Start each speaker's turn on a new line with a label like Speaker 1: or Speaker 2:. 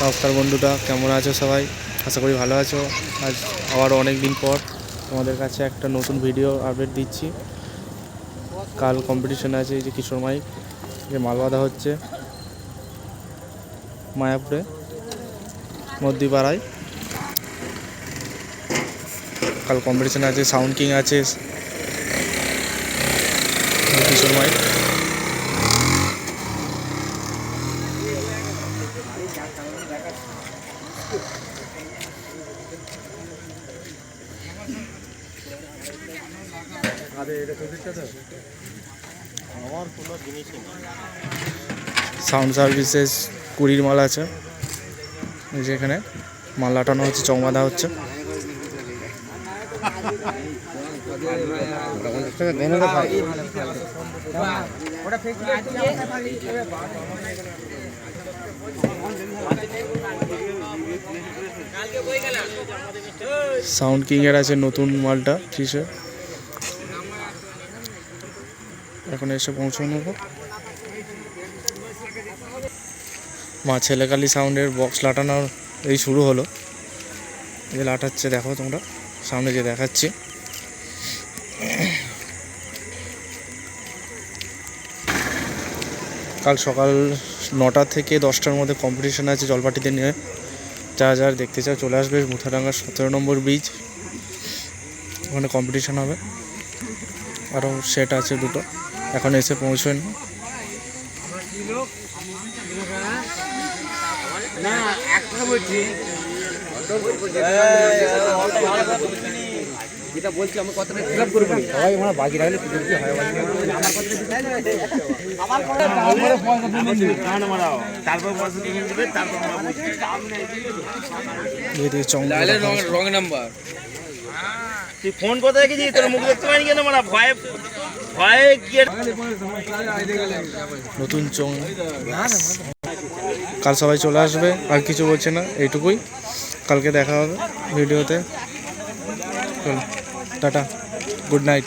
Speaker 1: নমস্কার বন্ধুরা, কেমন আছো সবাই? আশা করি ভালো আছো। আজ আবার অনেক দিন পর তোমাদের কাছে একটা নতুন ভিডিও আপডেট দিচ্ছি। কাল কম্পিটিশন আছে, এই যে কিশোর মাইক যে মাল বাঁধা হচ্ছে মায়াপুরে মধ্যপাড়ায়। কাল কম্পিটিশন আছে, সাউন্ড কিং আছে, কিশোর মাইক। সাউন্ড সার্ভিসেস 20 মাল আছে, যেখানে মাল লাটানো হচ্ছে, চং বাঁধা হচ্ছে। সাউন্ড কিং এর আছে নতুন মালটা ফ্রিসে, এখন এসে পৌঁছানো। মা ছেলেকালী সাউন্ডের বক্স লাটানোর এই শুরু হলো, এই লাটাচ্ছে, দেখো তোমরা সামনে যে দেখাচ্ছি। কাল সকাল 9টা থেকে 10টার মধ্যে কম্পিটিশান আছে জলপাটিতে নিয়ে। যারা দেখতে চাও চলে আসবে মুথাডাঙ্গার 17 নম্বর ব্রিজ, ওখানে কম্পিটিশান হবে। আরও সেট আছে দুটো, এখন এসে পৌঁছবেন।
Speaker 2: যেটা বলছি আমি কথাটা ক্লিয়ার করব না, সবাই আমরা বাকি রাখলে কি করতে হয় তারপর পয়সা দিয়ে দিবে, তারপর রং নাম্বার। তুই ফোন কোথায় রেখেছিস? তোর মুখ দেখতে পাইনি কেন? মানে ভয়ে ভয়ে গিয়ে
Speaker 1: নতুন চং। কাল সবাই চলে আসবে, আর কিছু বলছে না, এইটুকুই। কালকে দেখা হবে ভিডিওতে। চলো, টাটা, গুড নাইট।